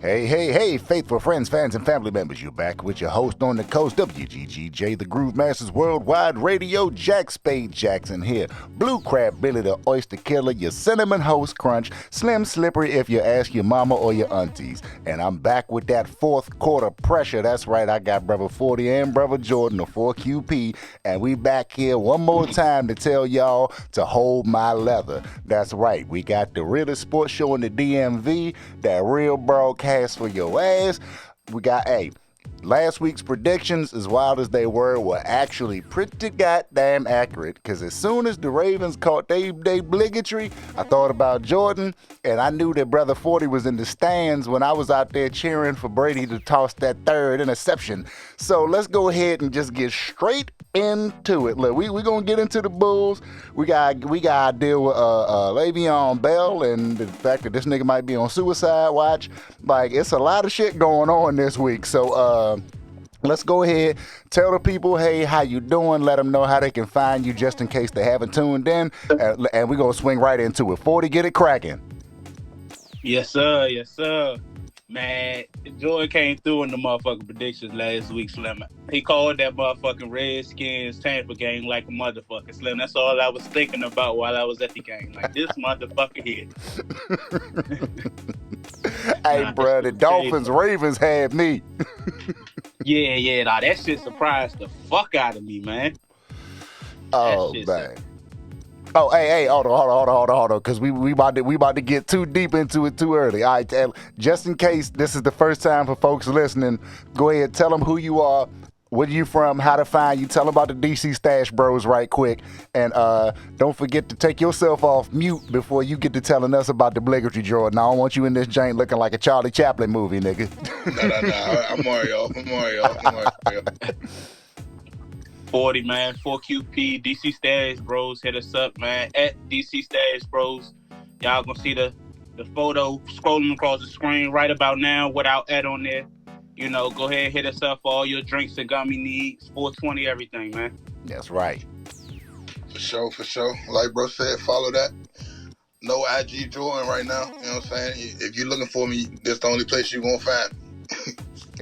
Hey, faithful friends, fans, and family members, you're back with your host on the coast, WGGJ, the Groove Masters Worldwide Radio, Jack Spade Jackson here. Blue Crab Billy the Oyster Killer, your Cinnamon Host Crunch, Slim Slippery if you ask your mama or your aunties. And I'm back with that fourth quarter pressure. That's right, I got Brother 40 and Brother Jordan, the 4QP, and we back here one more time to tell y'all to hold my leather. That's right, we got the Realest Sports Show in the DMV, that real broadcast for your ass. We got last week's predictions, as wild as they were actually pretty goddamn accurate, because as soon as the Ravens caught they obligatory, I thought about Jordan, and I knew that Brother 40 was in the stands when I was out there cheering for Brady to toss that third interception. So let's go ahead and just get straight into it. Look, we're going to get into the Bulls. We got to deal with Laveon Bell and the fact that this nigga might be on suicide watch. Like, it's a lot of shit going on this week. So let's go ahead, tell the people, hey, how you doing? Let them know how they can find you just in case they haven't tuned in. And we're going to swing right into it. 40, get it cracking. Yes, sir. Yes, sir. Man, Jordan came through in the motherfucking predictions last week, Slim. He called that motherfucking Redskins Tampa game like a motherfucker, Slim. That's all I was thinking about while I was at the game. Like, this motherfucker here. Hey, bro, the Dolphins, Ravens had me. Yeah, nah, that shit surprised the fuck out of me, man. Oh, man. Oh, hey, hold on, because we about to get too deep into it too early. All right, just in case this is the first time for folks listening, go ahead, tell them who you are, where you from, how to find you, tell them about the DCStacheBros right quick, and don't forget to take yourself off mute before you get to telling us about the obligatory, Jordan. I don't want you in this joint looking like a Charlie Chaplin movie, nigga. No, I'm Mario. 40, man, 4QP, DCStacheBros, hit us up, man, at DCStacheBros. Y'all gonna see the photo scrolling across the screen right about now without ad on there. You know, go ahead, hit us up for all your drinks and gummy needs, 420, everything, man. That's right. For sure. Like bro said, follow that. No IG Jordan right now, you know what I'm saying? If you're looking for me, that's the only place you're gonna find me.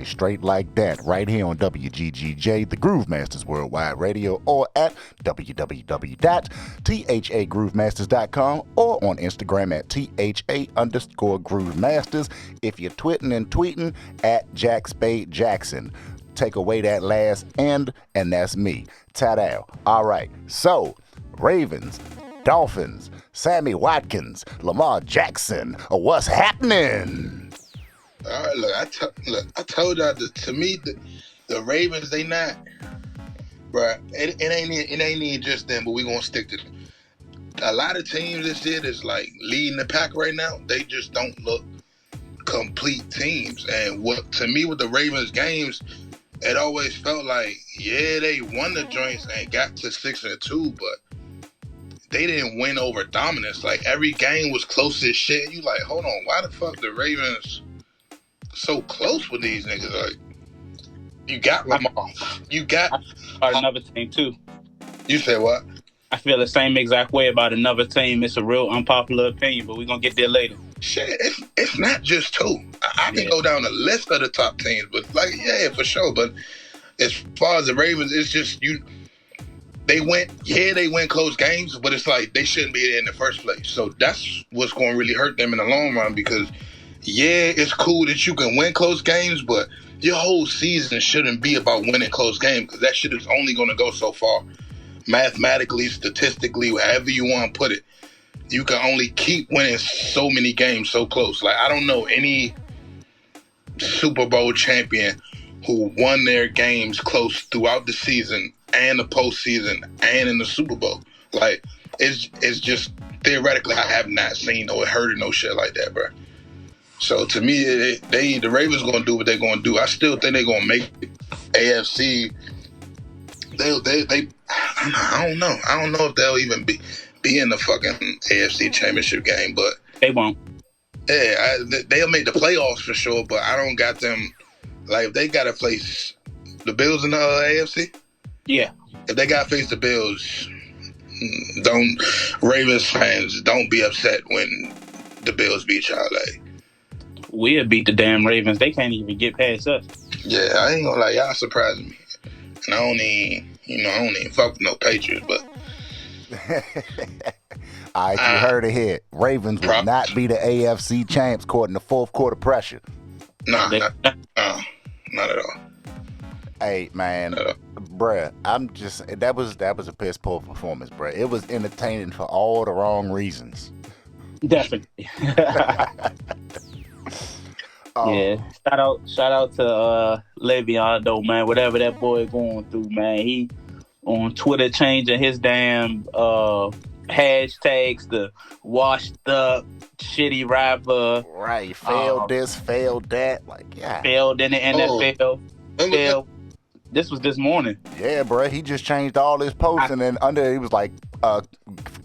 Straight like that, right here on WGGJ, the Groove Masters Worldwide Radio, or at www.thagroovemasters.com, or on Instagram at @THA_Groovemasters. If you're twitting and tweeting, at Jack Spade Jackson. Take away that last and that's me. Ta-da. All right, so Ravens, Dolphins, Sammy Watkins, Lamar Jackson, what's happening? All right, look, I told y'all to me the Ravens, they not, bruh. It ain't even just them, but we gonna stick to them. A lot of teams this year that's like leading the pack right now. They just don't look complete teams. And what to me with the Ravens games, it always felt like they won the joints and got to 6-2, but they didn't win over dominance. Like every game was close as shit. You like, hold on, why the fuck the Ravens so close with these niggas? Like, you got Lamar. You got another team too. You said what? I feel the same exact way about another team. It's a real unpopular opinion, but we're gonna get there later. Shit, it's not just two. I can go down the list of the top teams, but like, for sure. But as far as the Ravens, it's just they win close games, but it's like they shouldn't be there in the first place. So that's what's going to really hurt them in the long run, because it's cool that you can win close games, but your whole season shouldn't be about winning close games, because that shit is only going to go so far. Mathematically, statistically, however you want to put it, you can only keep winning so many games so close. Like, I don't know any Super Bowl champion who won their games close throughout the season and the postseason and in the Super Bowl. Like, it's just theoretically, I have not seen or heard of no shit like that, bro. So to me, the Ravens gonna do what they're gonna do. I still think they're gonna make AFC. I don't know. I don't know if they'll even be in the fucking AFC Championship game, but they won't. Yeah, they'll make the playoffs for sure. But I don't got them. Like, if they gotta face the Bills in the AFC, yeah. If they gotta face the Bills, Ravens fans, don't be upset when the Bills beat y'all. Like, We'll beat the damn Ravens. They can't even get past us. Yeah, I ain't gonna lie, y'all surprising me. And I don't even fuck with no Patriots, but All right, you heard it here. Ravens will not be the AFC champs caught in the fourth quarter pressure. Nah, not at all. Hey, man, bruh, that was a piss poor performance, bruh. It was entertaining for all the wrong reasons. Definitely. Yeah. Shout out to Laveon though, man. Whatever that boy going through, man. He on Twitter changing his damn hashtags to washed up, shitty rapper. Right. Failed this, failed that. Like, yeah. Failed in the NFL. Failed. This was this morning. Yeah, bruh. He just changed all his posts and then under he was like,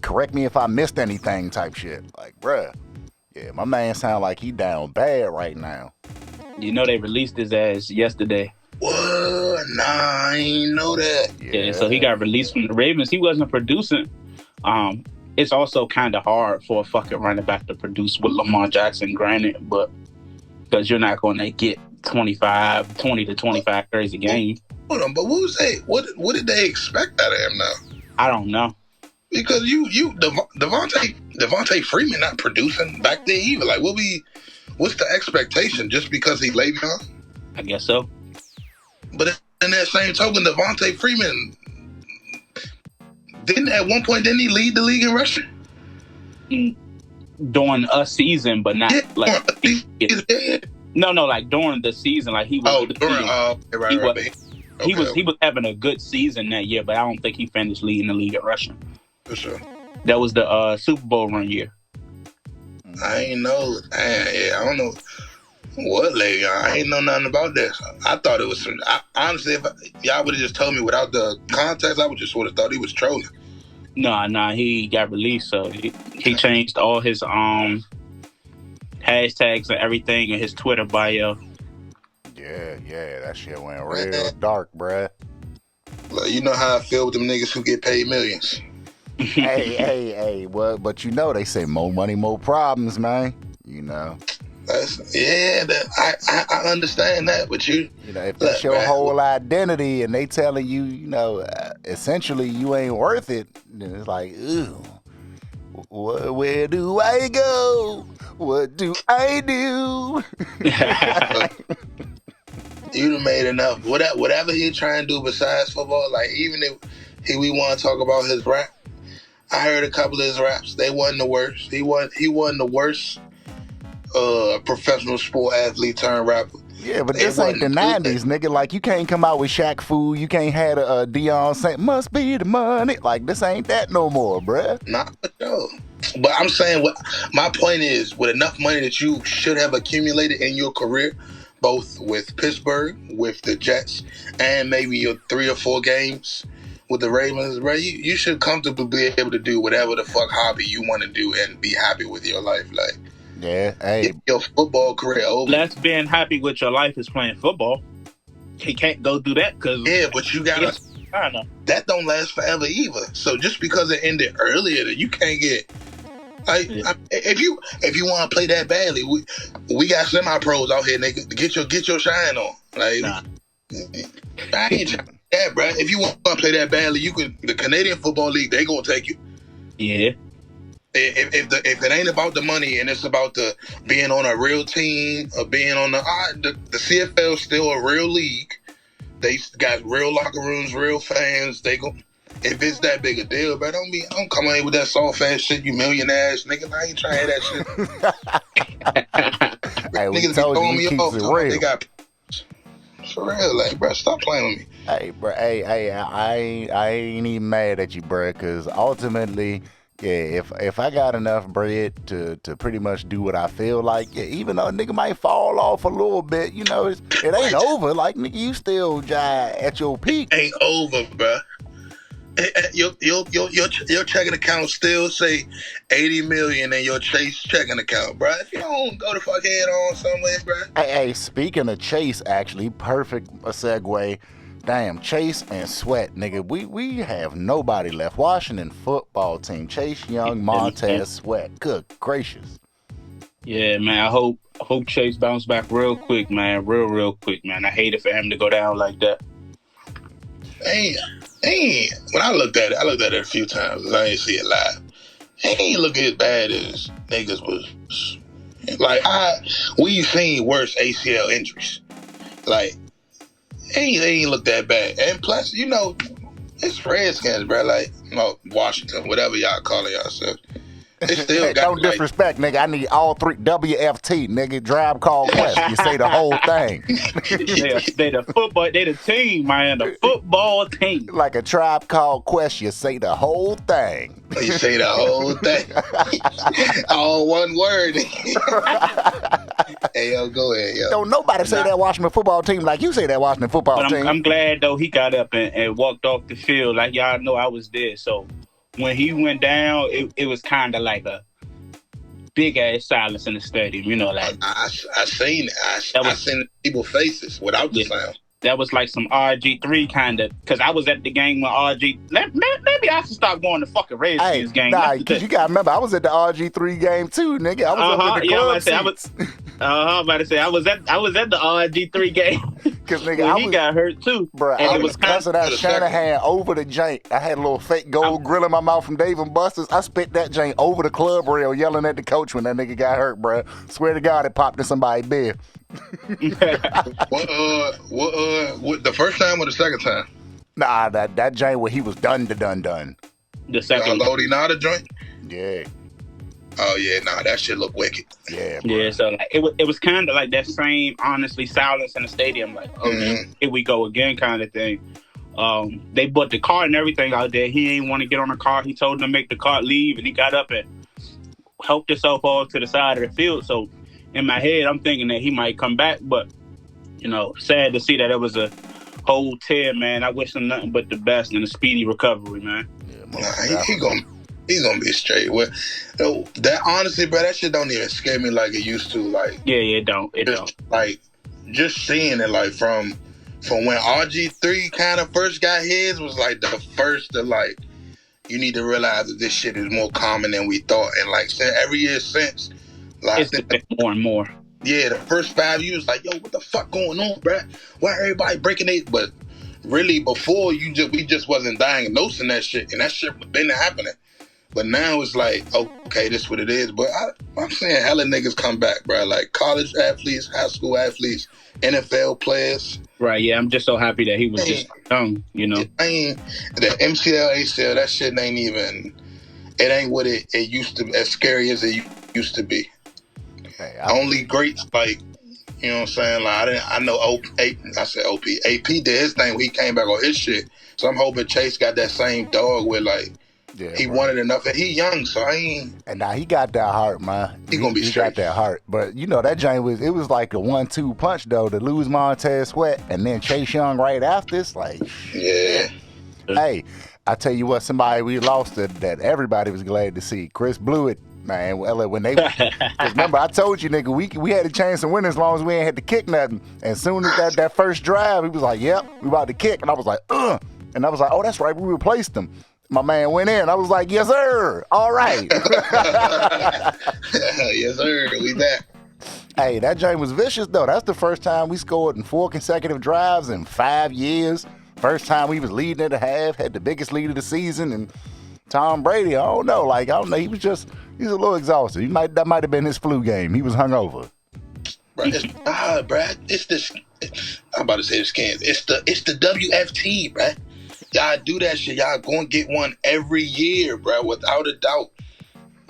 correct me if I missed anything type shit. Like, bruh. Yeah, my man sound like he down bad right now. You know they released his ass yesterday. What? Nah, I ain't know that. Yeah, so he got released from the Ravens. He wasn't producing. It's also kind of hard for a fucking running back to produce with Lamar Jackson, granted, but because you're not going to get 20 to 25 carries a game. Hold on, but what was they? What did they expect out of him now? I don't know. Because Devontae Freeman not producing back there either. Like, what's the expectation just because he Laveon? I guess so. But in that same token, Devontae Freeman at one point didn't he lead the league in rushing? During a season, but not like no, like during the season, like he was. He was having a good season that year, but I don't think he finished leading the league at rushing. For sure. That was the Super Bowl run year. I ain't know. I don't know what Laveon. I ain't know nothing about this. I thought it was some. Honestly, if y'all would have just told me without the context, I would just would have thought he was trolling. Nah, he got released, so he changed all his hashtags and everything in his Twitter bio. Yeah, that shit went real dark, bruh. Look, you know how I feel with them niggas who get paid millions. hey, well, but you know they say more money, more problems, man. You know. I understand that, but you know, if that's your whole identity and they telling you, you know, essentially you ain't worth it, then it's like, ooh, where do I go? What do I do? You done made enough. Whatever he trying to do besides football, like even if we want to talk about his rap, I heard a couple of his raps. They wasn't the worst. He wasn't the worst professional sport athlete turned rapper. Yeah, but this ain't the 90s, nigga. Like, you can't come out with Shaq Fu. You can't have a Deion saying, must be the money. Like, this ain't that no more, bruh. Not for sure. But I'm saying, my point is, with enough money that you should have accumulated in your career, both with Pittsburgh, with the Jets, and maybe your 3 or 4 games with the Ravens, bro, you should comfortably be able to do whatever the fuck hobby you want to do and be happy with your life. Like, yeah, hey, your football career over. Less being happy with your life is playing football. He can't go do that because but you gotta. I know that don't last forever either. So just because it ended earlier, that you can't get. Like, if you want to play that badly, we got semi-pros out here, nigga. Get your shine on. Like, I ain't trying that, bro. If you want to play that badly, you could. The Canadian Football League, they gonna take you. Yeah. If it ain't about the money and it's about the being on a real team or being on the CFL is still a real league. They got real locker rooms, real fans. They go if it's that big a deal, bro. Don't come in with that soft ass shit, you million ass nigga. I ain't trying to hear that shit. Hey, niggas be throwing me off. They got for real, like, bro. Stop playing with me. Hey, bro. Hey, I ain't even mad at you, bro, because ultimately. Yeah, if I got enough bread to pretty much do what I feel like, yeah, even though a nigga might fall off a little bit, you know, it ain't over. Like, nigga, you still at your peak. It ain't over, bro. Your checking account still say 80 million in your Chase checking account, bro. If you don't go the fuck head on somewhere, bro. Hey, speaking of Chase, actually, perfect segue. Damn, Chase and Sweat, nigga. We have nobody left. Washington football team. Chase Young, Montez Sweat. Good gracious. Yeah, man. I hope hope Chase bounce back real quick, man. Real quick, man. I hate it for him to go down like that. When I looked at it a few times. I ain't see it live. He ain't look as bad as niggas was. Like, we've seen worse ACL injuries. Like, he ain't look that bad. And plus, you know, it's Redskins, bro. Like, Washington, whatever y'all calling yourself. They still got don't disrespect, nigga. I need all three WFT, nigga. Drive, call, quest. You say the whole thing. they the team, man. The football team. Like a Tribe Called Quest, you say the whole thing. You say the whole thing. All one word. Hey, yo, go ahead, yo. Don't nobody say that Washington football team like you say that Washington football team. I'm glad, though, he got up and walked off the field. Like, y'all know I was there, so when he went down, it was kind of like a big ass silence in the stadium, you know, like I seen it. I seen people's faces without the sound. That was like some RG3 kind of, because I was at the game when maybe I should stop going to fucking Redskins game. Nah, because you got to remember, I was at the RG3 game too, nigga. I was up at the club seats. I'm about to say, I was at the RG3 game. Because nigga, he got hurt too. Bro, I was cussing out Shanahan over the jank. I had a little fake gold grill in my mouth from Dave & Buster's. I spit that jank over the club rail, yelling at the coach when that nigga got hurt, bro. Swear to God, it popped in somebody's beer. What the first time or the second time? Nah, that joint where he was done. The second loading out a joint? Yeah. Oh yeah, nah, that shit look wicked. Yeah, bro. Yeah, so like, it was kind of like that same honestly silence in the stadium, like, here we go again kind of thing. They bought the car and everything out there. He ain't want to get on the car. He told them to make the car leave, and he got up and helped himself off to the side of the field. So in my head, I'm thinking that he might come back, but, you know, sad to see that it was a whole tear, man. I wish him nothing but the best and a speedy recovery, man. Yeah, he's gonna be straight. Well, that honestly, bro, that shit don't even scare me like it used to. Like, yeah, it don't. Like, just seeing it, like, from when RG3 kind of first got his was like the first to, like, you need to realize that this shit is more common than we thought. And like every year since, like, it's been more and more. Yeah, the first 5 years, like, yo, what the fuck going on, bruh? Why everybody breaking it? But really, before we just wasn't diagnosing that shit, and that shit been happening. But now it's like, okay, this is what it is. But I'm saying hella niggas come back, bro. Like college athletes, high school athletes, NFL players. Right, yeah. I'm just so happy that he was just young, you know. The MCL, ACL, that shit it ain't what it used to be, as scary as it used to be. Hey, only greats, like, you know what I'm saying? Like, I know AP did his thing when he came back on his shit. So I'm hoping Chase got that same dog with, like, he wanted enough, and he young, so I ain't. And now he got that heart, man. He gonna be straight. Got that heart, but you know that Jane was like a 1-2 punch though. To lose Montez Sweat and then Chase Young right after, it's like, yeah. Hey, I tell you what, somebody we lost that everybody was glad to see. Chris Blewett, man. Well, when they remember, I told you, nigga, we had a chance to win as long as we ain't had to kick nothing. And soon as that first drive, he was like, "Yep, we about to kick," and I was like, "Ugh," and I was like, "Oh, that's right, we replaced him." My man went in. I was like, "Yes, sir. All right." Yes, sir. We back. Hey, that joint was vicious, though. That's the first time we scored in 4 consecutive drives in 5 years. First time we was leading at the half, had the biggest lead of the season. And Tom Brady, I don't know. He's a little exhausted. That might have been his flu game. He was hungover. Brad, it's this. I'm about to say the Skins. It's the WFT, Brad. Y'all do that shit. Y'all gonna get one every year, bro, without a doubt.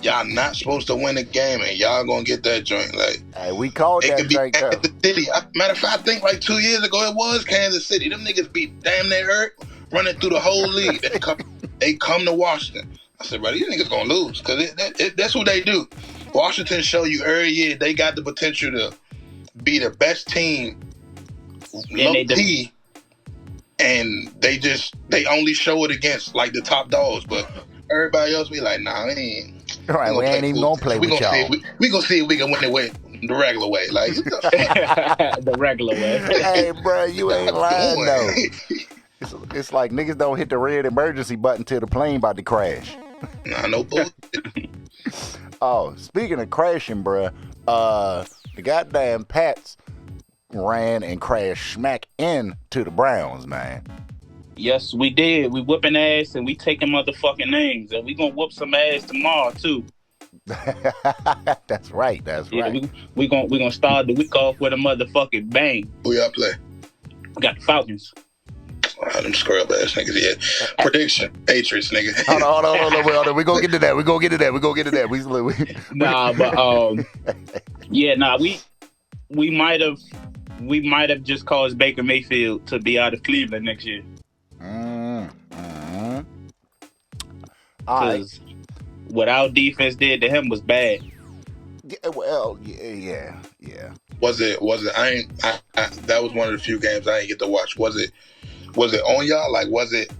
Y'all not supposed to win a game, and y'all gonna get that joint. Like, hey, we called that joint. Kansas City. Matter of fact, I think like 2 years ago it was Kansas City. Them niggas be damn near hurt, running through the whole league. They come to Washington. I said, bro, these niggas gonna lose because that's what they do. Washington show you every year they got the potential to be the best team, low key. And they only show it against like the top dogs, but everybody else be like, nah, we ain't. All right, we ain't even gonna play with y'all. We gonna see if we can win it the regular way, like the regular way. Hey, bro, you ain't lying though. It's like niggas don't hit the red emergency button till the plane about to crash. Nah, no bullshit. Oh, speaking of crashing, bro, The goddamn Pats ran and crashed smack into the Browns, man. Yes, we did. We whipping ass and we taking motherfucking names, and we gonna whoop some ass tomorrow too. That's right. Yeah, we gonna start the week off with a motherfucking bang. Who y'all play? We got the Falcons. Them scrub ass niggas. Yeah. Prediction: Patriots, nigga. Hold on. We gonna get to that. Nah, but we might have just caused Baker Mayfield to be out of Cleveland next year. Because what our defense did to him was bad. Yeah, well, yeah. Was it? That was one of the few games I didn't get to watch. Was it on y'all? Like, was it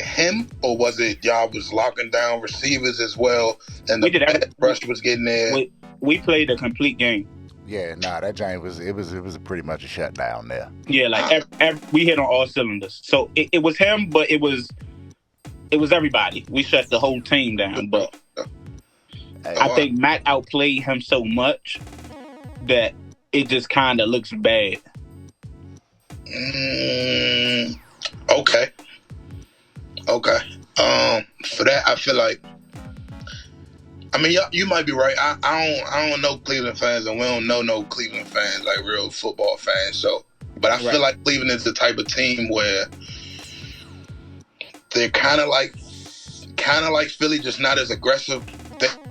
him, or was it y'all was locking down receivers as well, and the rush was getting there? We played a complete game. Yeah, that giant was pretty much a shutdown there. Yeah, like we hit on all cylinders. So it was him, but it was everybody. We shut the whole team down. But I think Mac outplayed him so much that it just kind of looks bad. Okay. For that, I feel like. I mean, you might be right. I don't know Cleveland fans, and we don't know no Cleveland fans, like real football fans. So, but I feel like Cleveland is the type of team where they're kind of like Philly, just not as aggressive.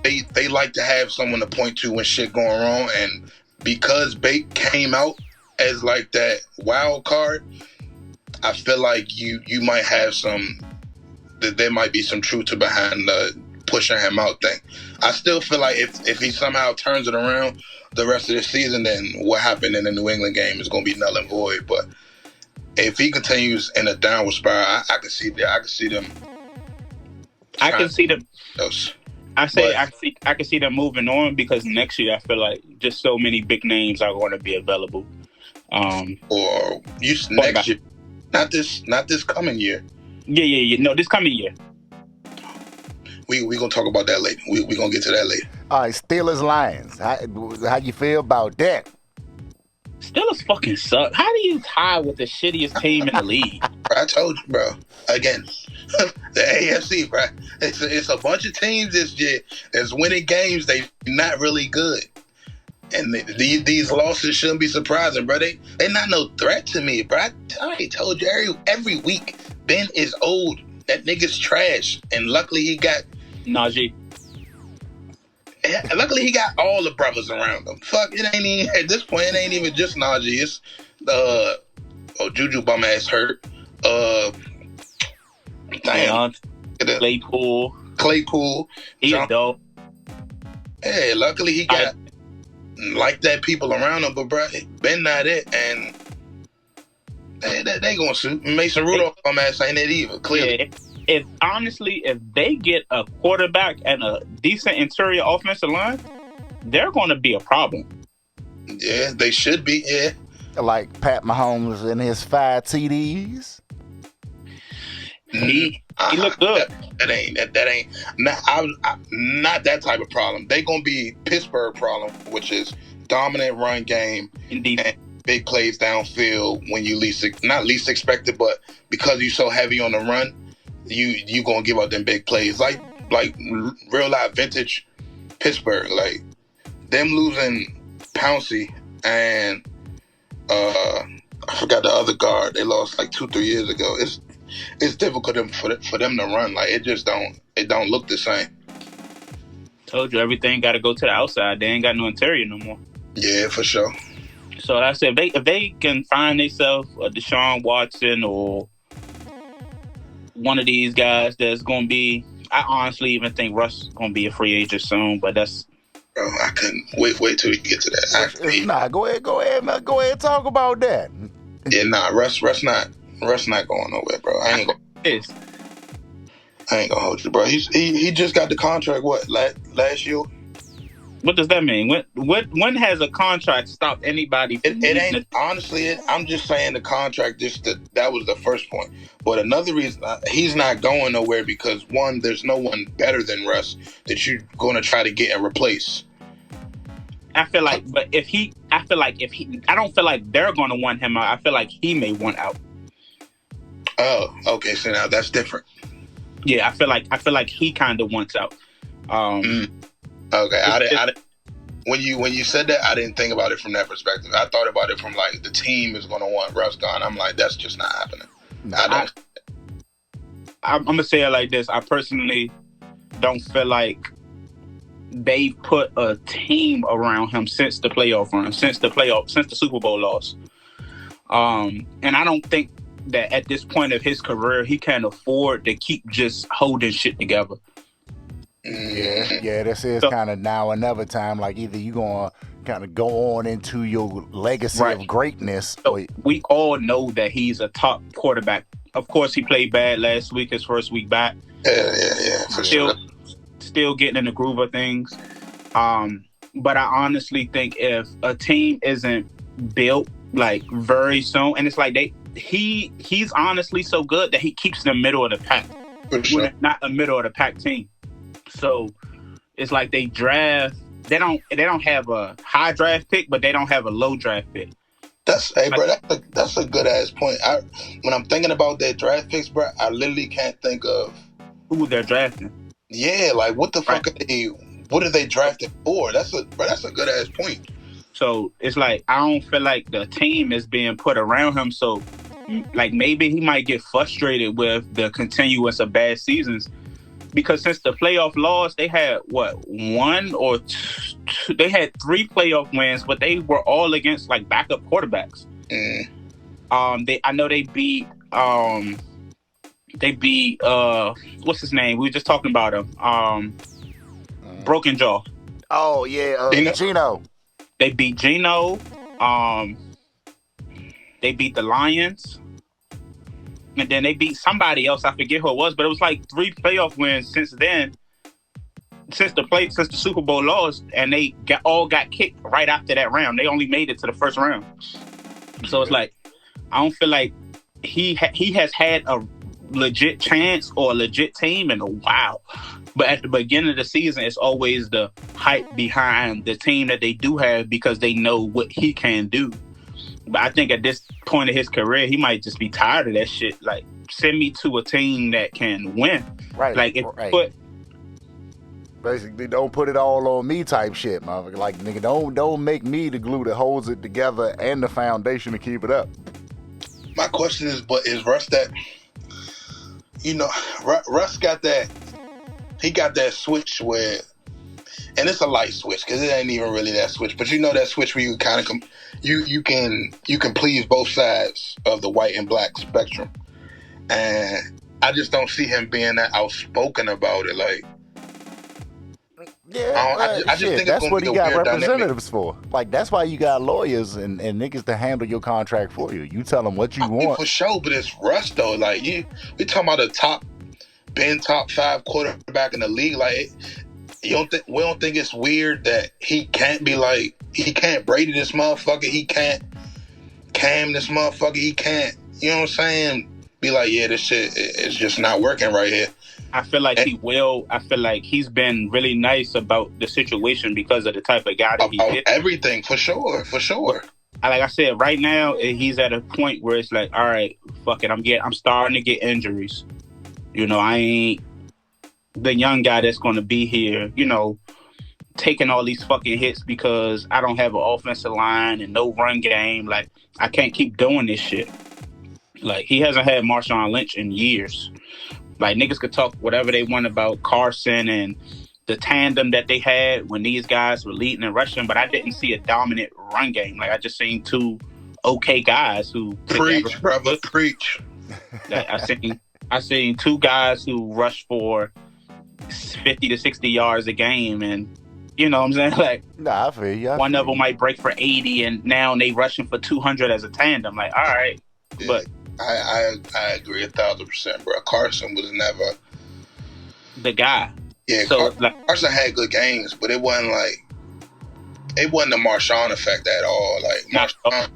They like to have someone to point to when shit going wrong, and because Bate came out as like that wild card, I feel like you might have that there might be some truth to behind the pushing him out thing. I still feel like if he somehow turns it around the rest of the season, then what happened in the New England game is going to be null and void. But if he continues in a downward spiral, I can see that. I can see them. I can see them. I can see them moving on, because next year I feel like just so many big names are going to be available. Next year, not this coming year. Yeah. No, this coming year. We gonna talk about that later. We gonna get to that later. All right, Steelers Lions. How you feel about that? Steelers fucking suck. How do you tie with the shittiest team in the league? I told you, bro. Again, the AFC, bro. It's a bunch of teams this year that's winning games. They not really good, and these losses shouldn't be surprising, bro. They not no threat to me, bro. I already told you every week. Ben is old. That nigga's trash, and luckily he got Najee. Luckily he got all the brothers around him. Fuck, it ain't even at this point. It ain't even just Najee. It's Juju bum ass hurt. Damn. Claypool. He's dope. Hey, luckily he got like that people around him, but bro, Ben not it, and they gonna sue. Mason Rudolph bum ass ain't it either. Clearly. Yeah. If they get a quarterback and a decent interior offensive line, they're going to be a problem. Yeah, they should be. Yeah, like Pat Mahomes and his 5 TDs. He looked good. That ain't not that type of problem. They gonna be Pittsburgh problem, which is dominant run game and big plays downfield when you not least expected, but because you're so heavy on the run. You gonna give up them big plays like real life vintage Pittsburgh, like them losing Pouncey and I forgot the other guard they lost like 2-3 years ago. It's difficult for them to run, like it don't look the same. Told you everything got to go to the outside. They ain't got no interior no more. Yeah, for sure. So I said if they can find themselves a Deshaun Watson or one of these guys that's going to be, I honestly even think Russ is going to be a free agent soon, but that's... Bro, I couldn't wait till we get to that. Go ahead, man. Go ahead and talk about that. Yeah, Russ not going nowhere, bro. I ain't gonna hold you, bro. He just got the contract, last year? What does that mean? When has a contract stopped anybody? It ain't, honestly, I'm just saying the contract, that was the first point. But another reason, he's not going nowhere because, one, there's no one better than Russ that you're going to try to get and replace. I feel like, but if he, I don't feel like they're going to want him out. I feel like he may want out. Oh, okay. So now that's different. Yeah, I feel like he kind of wants out. Okay, I didn't. When you said that, I didn't think about it from that perspective. I thought about it from like the team is going to want Russ gone. I'm like, that's just not happening. I'm gonna say it like this. I personally don't feel like they've put a team around him since the playoff run, since the Super Bowl loss. And I don't think that at this point of his career, he can afford to keep just holding shit together. Yeah, this is kind of now or never time. Like either you gonna kind of go on into your legacy of greatness. So we all know that he's a top quarterback. Of course, he played bad last week, his first week back. Yeah, for sure. Still getting in the groove of things. But I honestly think if a team isn't built like very soon, and it's like he's honestly so good that he keeps in the middle of the pack. For sure. We're not a middle of the pack team. So it's like they draft. They don't have a high draft pick, but they don't have a low draft pick. That's a good ass point. When I'm thinking about their draft picks, bro, I literally can't think of who they're drafting. Yeah, like what the fuck what are they drafting for? That's a good ass point. So it's like I don't feel like the team is being put around him. So like maybe he might get frustrated with the continuance of bad seasons. Because since the playoff loss, they had one or two, they had 3 playoff wins, but they were all against like backup quarterbacks. I know they beat what's his name? We were just talking about him. Broken Jaw. Oh yeah, Gino. They beat Gino. They beat the Lions. And then they beat somebody else. I forget who it was, but it was like 3 playoff wins since then. Since the Super Bowl loss, and they got kicked right after that round. They only made it to the first round. So it's like I don't feel like he has had a legit chance or a legit team in a while. But at the beginning of the season, it's always the hype behind the team that they do have because they know what he can do. But I think at this point of his career, he might just be tired of that shit. Like, send me to a team that can win. Right. Like, basically, don't put it all on me type shit, motherfucker. Like, nigga, don't make me the glue that holds it together and the foundation to keep it up. My question is Russ that, Russ got that, he got that switch where, and it's a light switch because it ain't even really that switch, but that switch where you kind of you can please both sides of the white and black spectrum, and I just don't see him being that outspoken about it. Like, yeah, I just think that's what he got representatives for. Like, that's why you got lawyers and niggas to handle your contract for you. You tell them what you want. For sure, but it's Russ though. Like, we talking about a top 5 quarterback in the league. Like, we don't think it's weird that he can't be like, he can't Brady this motherfucker, he can't Cam this motherfucker, he can't, you know what I'm saying, be like, yeah, this shit is just not working right here. I feel like he will. I feel like he's been really nice about the situation because of the type of guy that he is. Everything, for sure. Like I said, right now he's at a point where it's like, all right, fuck it, I'm starting to get injuries. I ain't the young guy that's going to be here, taking all these fucking hits because I don't have an offensive line and no run game. Like, I can't keep doing this shit. Like, he hasn't had Marshawn Lynch in years. Like, niggas could talk whatever they want about Carson and the tandem that they had when these guys were leading and rushing, but I didn't see a dominant run game. Like, I just seen 2 okay guys who... Preach, brother, preach. Like, I seen 2 guys who rushed for 50 to 60 yards a game, and you know what I'm saying? Like, nah, I feel you. One of them might break for 80, and now they rushing for 200 as a tandem. Like, all right, yeah, but I agree 1,000%, bro. Carson was never the guy. Yeah, so Carson had good games, but it wasn't the Marshawn effect at all. Like, Marshawn,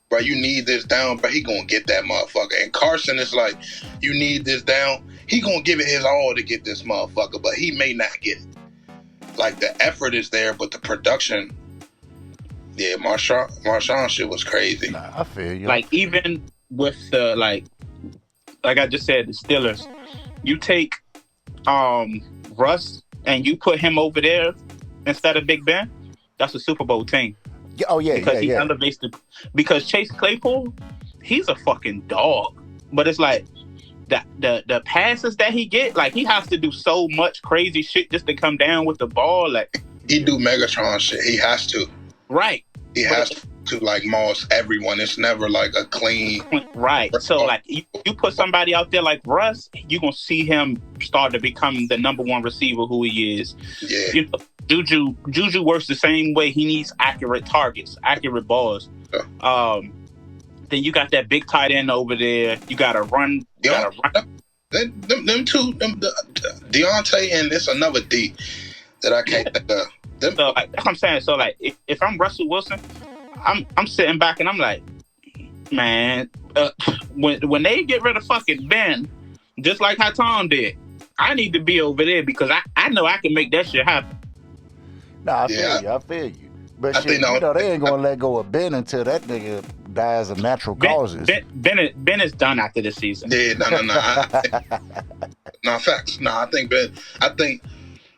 bro, you need this down, but he gonna get that motherfucker. And Carson is like, you need this down. He gonna give it his all to get this motherfucker, but he may not get it. Like, the effort is there, but the production Yeah, Marshawn shit was crazy. Nah, I feel you. Like, even with the, like I just said, the Steelers, you take Russ and you put him over there instead of Big Ben, that's a Super Bowl team. Oh, yeah, because he yeah. elevates because Chase Claypool, he's a fucking dog. But it's like the passes that he get, like, he has to do so much crazy shit just to come down with the ball. Like, he do Megatron shit. He has to. Right. He has to, like, moss everyone. It's never like a clean. Right. So, like, you put somebody out there like Russ, you're gonna see him start to become the number one receiver who he is. Yeah. You know, Juju works the same way. He needs accurate targets, accurate balls. Yeah. Then you got that big tight end over there. You got to run. Them two, Deontay, and it's another D that I can't think of. So, like, that's what I'm saying. So, like, if I'm Russell Wilson, I'm sitting back and I'm like, man, when they get rid of fucking Ben, just like how Tom did, I need to be over there because I know I can make that shit happen. Nah, I feel you. But shit, they ain't gonna let go of Ben until that nigga dies of natural causes. Ben is done after this season. Yeah, no. Facts. No, I think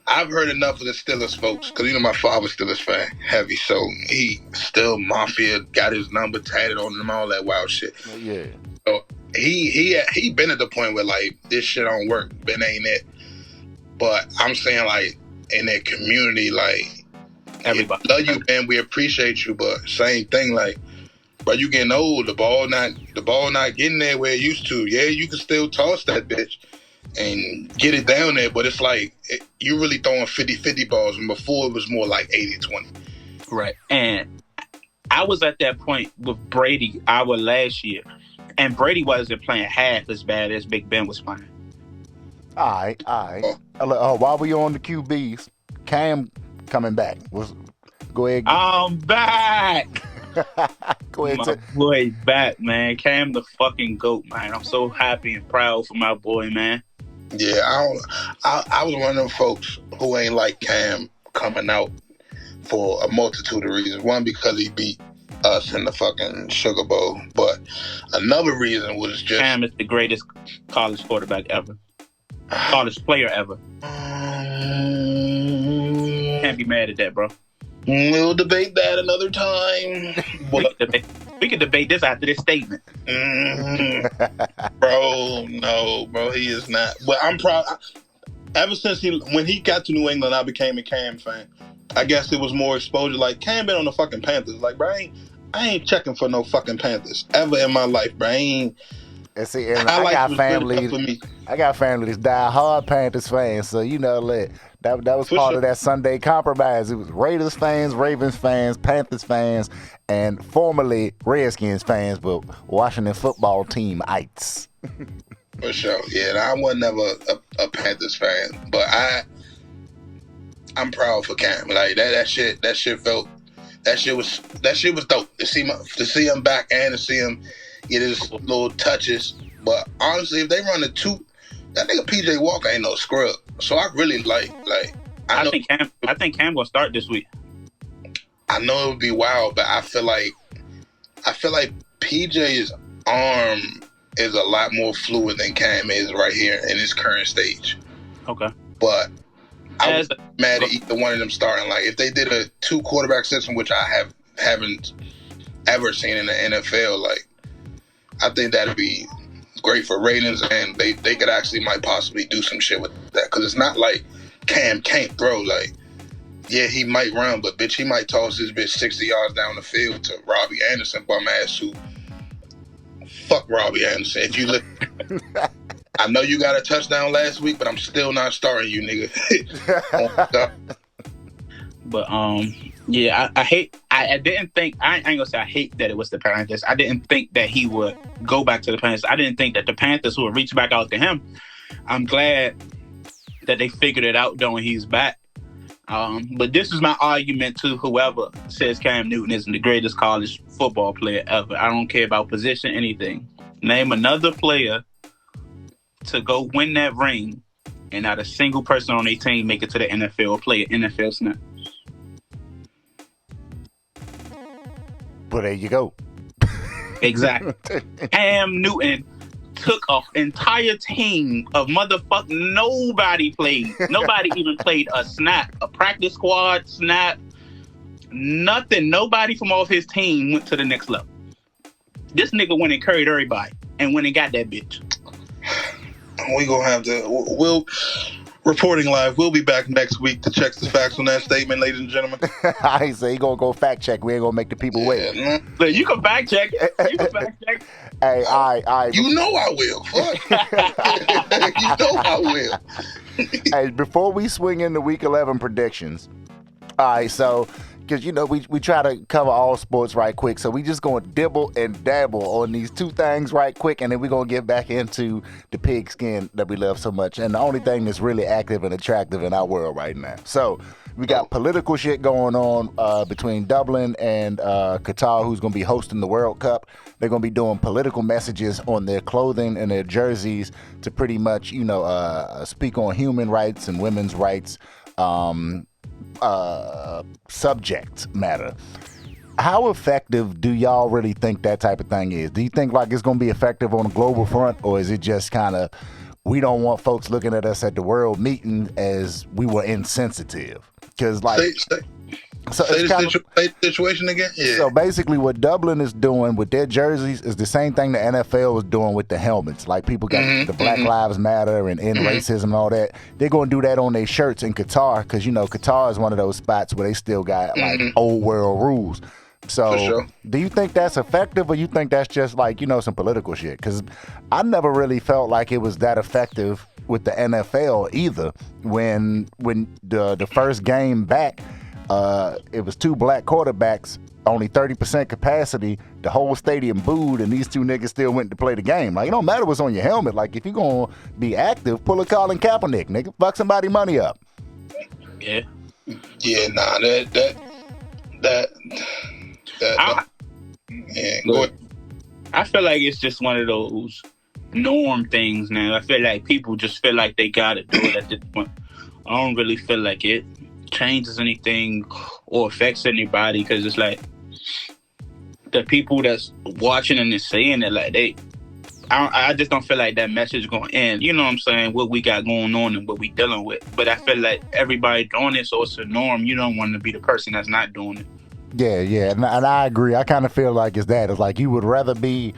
I've heard enough of the Steelers folks because my father's Steelers fan, heavy, so he still Mafia, got his number tatted on him, all that wild shit. Yeah. So he been at the point where, like, this shit don't work. Ben ain't it. But I'm saying, like, in that community, like, everybody love you, Ben. We appreciate you, but same thing, like, bro, you getting old. The ball not getting there where it used to. Yeah, you can still toss that bitch and get it down there, but it's like you really throwing 50-50 balls, and before it was more like 80-20. Right. And I was at that point with Brady our last year, and Brady wasn't playing half as bad as Big Ben was playing. All right. While we on the QBs, Cam coming back. Go ahead. I'm back. Go ahead. My boy back, man. Cam the fucking GOAT, man. I'm so happy and proud for my boy, man. Yeah, I was one of them folks who ain't like Cam coming out for a multitude of reasons. One, because he beat us in the fucking Sugar Bowl, but another reason was just Cam is the greatest college quarterback ever, college player ever. Can't be mad at that, bro. We'll debate that another time. We can debate this after this statement. Bro, he is not. But I'm proud. Ever since when he got to New England, I became a Cam fan. I guess it was more exposure. Like, Cam been on the fucking Panthers. Like, bro, I ain't checking for no fucking Panthers ever in my life, bro. I got family that's die hard Panthers fans, so that was part of that Sunday compromise. It was Raiders fans, Ravens fans, Panthers fans, and formerly Redskins fans, but Washington football team ites. For sure, yeah. I was never a Panthers fan, but I'm proud for Cam. Like that shit was dope to see him back and to see him get his little touches. But honestly, if they run the two, that nigga PJ Walker ain't no scrub. So I really I think Cam gonna start this week. I know it would be wild, but I feel like PJ's arm is a lot more fluid than Cam is right here in his current stage. Okay. But I was mad at either one of them starting. Like, if they did a 2 quarterback system, which I haven't ever seen in the NFL, like, I think that'd be great for ratings, and they could actually might possibly do some shit with that, because it's not like Cam can't throw. Like, yeah, he might run, but bitch, he might toss this bitch 60 yards down the field to Robbie Anderson, bum ass, who fuck Robbie Anderson. If you look, I know you got a touchdown last week, but I'm still not starting you, nigga. But yeah, I didn't think, I ain't gonna say I hate that it was the Panthers. I didn't think that he would go back to the Panthers. I didn't think that the Panthers would reach back out to him. I'm glad that they figured it out knowing he's back. But this is my argument to whoever says Cam Newton isn't the greatest college football player ever. I don't care about position, anything. Name another player to go win that ring and not a single person on their team make it to the NFL or play an NFL snap. Well, there you go. Exactly. Cam Newton took an entire team of motherfucking nobody played. Nobody even played a snap, a practice squad snap, nothing. Nobody from off his team went to the next level. This nigga went and carried everybody and went and got that bitch. We gonna have to. We'll reporting live. We'll be back next week to check the facts on that statement, ladies and gentlemen. I say you gonna go fact check. We ain't gonna make the people wait. Look, you can fact check it. You can fact check it. Hey, all right. You know I will. Fuck. You know I will. Hey, before we swing into Week 11 predictions, all right, so because we try to cover all sports right quick, so we just gonna dibble and dabble on these two things right quick, and then we're gonna get back into the pigskin that we love so much, and the only thing that's really active and attractive in our world right now. So we got political shit going on between Dublin and Qatar, who's gonna be hosting the World Cup. They're gonna be doing political messages on their clothing and their jerseys to pretty much speak on human rights and women's rights. Subject matter. How effective do y'all really think that type of thing is? Do you think like it's going to be effective on a global front, or is it just kind of we don't want folks looking at us at the world meeting as we were insensitive? Because like say the situation again. Yeah. So basically, what Dublin is doing with their jerseys is the same thing the NFL is doing with the helmets. Like people got the Black Lives Matter and end racism and all that. They're going to do that on their shirts in Qatar because Qatar is one of those spots where they still got like old world rules. So, sure. Do you think that's effective, or you think that's just like some political shit? Because I never really felt like it was that effective with the NFL either. When the first game back. It was two black quarterbacks, only 30% capacity. The whole stadium booed, and these two niggas still went to play the game. Like, it don't matter what's on your helmet. Like, if you're going to be active, pull a Colin Kaepernick, nigga. Fuck somebody money up. Yeah. Yeah, nah, that yeah, go ahead. I feel like it's just one of those norm things now. I feel like people just feel like they got to do it at this point. I don't really feel like it changes anything or affects anybody, because it's like the people that's watching and is saying it, like I just don't feel like that message going to end. You know what I'm saying? What we got going on and what we dealing with. But I feel like everybody doing it, so it's a norm. You don't want to be the person that's not doing it. Yeah, and I agree. I kind of feel like it's that. It's like you would rather be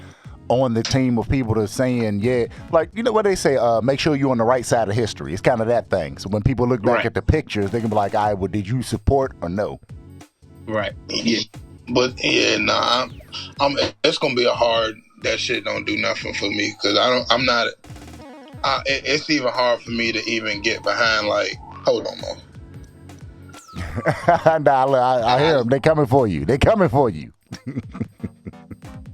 on the team of people that's saying, yeah, like, what they say, make sure you're on the right side of history. It's kind of that thing. So when people look back at the pictures, they can be like, all right, well, did you support or no? Right. Yeah. But, yeah, nah, it's going to be a hard, that shit don't do nothing for me, because it's even hard for me to even get behind, like, hold on, Mo. Nah, look, I hear them. They coming for you.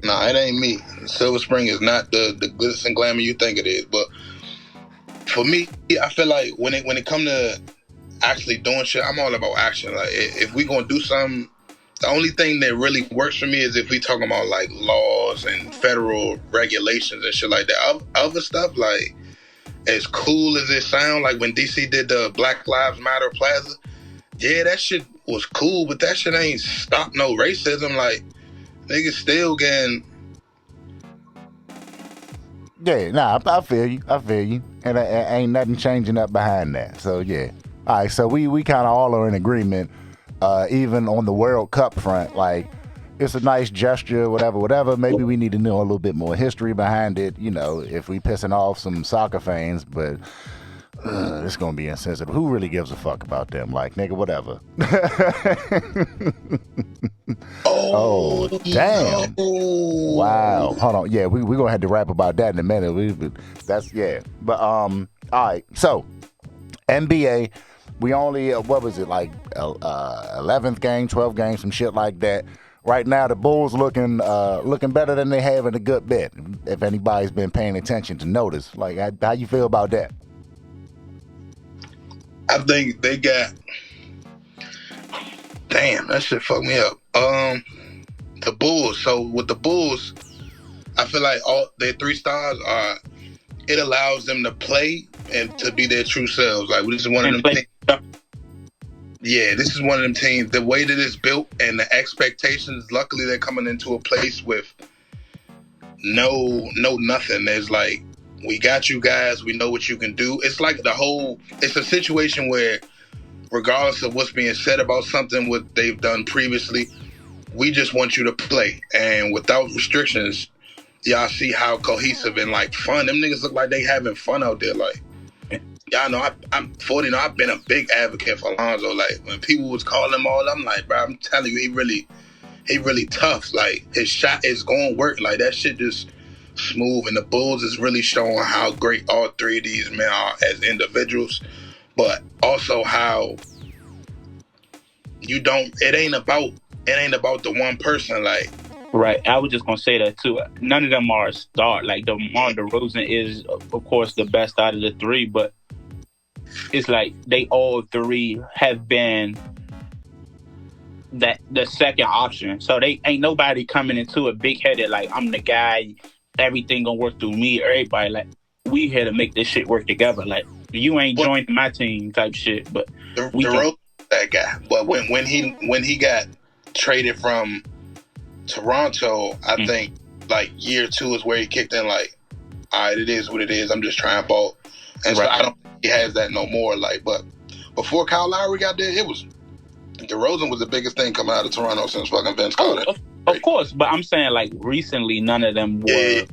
Nah, it ain't me. Silver Spring is not the glitz and glamour you think it is. But for me, I feel like when it come to actually doing shit, I'm all about action. Like, if we gonna do something, the only thing that really works for me is if we talking about like laws and federal regulations and shit like that. Other stuff, like, as cool as it sound, like when DC did the Black Lives Matter Plaza, yeah, that shit was cool, but that shit ain't stop no racism. Like, niggas still getting. Yeah, nah, I feel you. And ain't nothing changing up behind that. So, yeah. All right, so we kind of all are in agreement, even on the World Cup front. Like, it's a nice gesture, whatever. Maybe we need to know a little bit more history behind it, if we pissing off some soccer fans, but it's going to be insensitive. Who really gives a fuck about them? Like, nigga, whatever. Oh, damn. No. Wow. Hold on. Yeah, we're going to have to rap about that in a minute. But, all right. So, NBA, we only, what was it, like 11th game, 12th game, some shit like that. Right now, the Bulls looking better than they have in a good bit. If anybody's been paying attention to notice. Like, how you feel about that? I think they got. Damn, that shit fucked me up. The Bulls. So with the Bulls, I feel like all their 3 stars are. It allows them to play and to be their true selves. Like, this is one of them things. Yeah, this is one of them teams. The way that it's built and the expectations. Luckily, they're coming into a place with no nothing. There's like, we got you guys. We know what you can do. It's like it's a situation where, regardless of what's being said about something, what they've done previously, we just want you to play. And without restrictions, y'all see how cohesive and like fun. Them niggas look like they having fun out there. Like, y'all know I'm 40 now. I've been a big advocate for Alonzo. Like, when people was calling him all, I'm like, bro, I'm telling you, he really tough. Like, his shot is going to work. Like, that shit just smooth. And the Bulls is really showing how great all three of these men are as individuals, but also how it ain't about the one person. Like, right. I was just gonna say that too. None of them are a star. Like, DeMar DeRozan is, of course, the best out of the three, but it's like they all three have been the second option. So they ain't nobody coming into it big headed like, I'm the guy, everything gonna work through me. Everybody like, we here to make this shit work together. Like, you ain't joined my team type shit. But DeRozan, that guy. But when he got traded from Toronto, I think like year 2 is where he kicked in. Like, all right, it is what it is. I'm just trying ball, and so I don't think he has that no more. Like, but before Kyle Lowry got there, DeRozan was the biggest thing coming out of Toronto since fucking Vince Carter. Of course, but I'm saying like recently, none of them were. Yeah,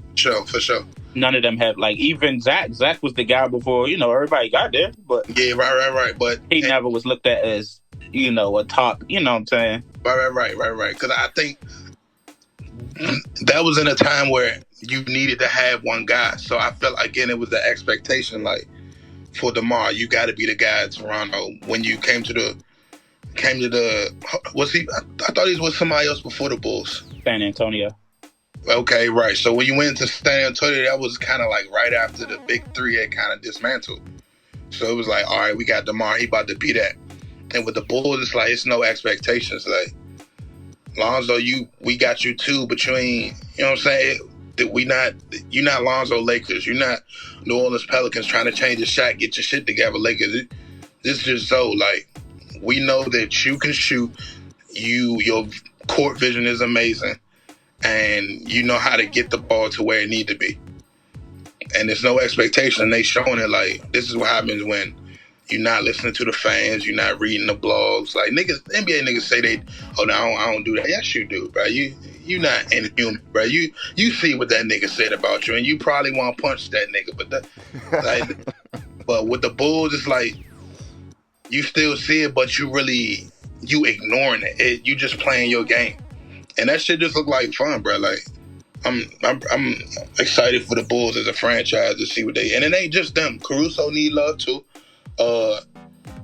for sure. None of them have, like, even Zach. Zach was the guy before, everybody got there, but yeah, right. But he never was looked at as, a top. You know what I'm saying? Right. Because I think that was in a time where you needed to have one guy. So I felt, again, it was the expectation, like, for DeMar, you got to be the guy at Toronto. When you came to the was he? I thought he was with somebody else before the Bulls. San Antonio. Okay, right. So when you went to San Antonio, that was kind of like right after the big three had kind of dismantled. So it was like, all right, we got DeMar. He about to be that. And with the Bulls, it's like, it's no expectations. Like, Lonzo, we got you too, but you ain't, you know what I'm saying? You're not Lonzo Lakers. You're not New Orleans Pelicans trying to change the shot, get your shit together, Lakers. This is just so, like, we know that you can shoot. Your court vision is amazing. And you know how to get the ball to where it need to be. And there's no expectation. They showing it like, this is what happens when you're not listening to the fans, you're not reading the blogs. Like, NBA niggas say no, I don't do that. Yes, you do, bro. You not inhuman, bro. You see what that nigga said about you, and you probably want to punch that nigga. But with the Bulls, it's like, you still see it, but you ignoring it. You just playing your game. And that shit just look like fun, bro. Like, I'm excited for the Bulls as a franchise to see what they. And it ain't just them. Caruso need love too.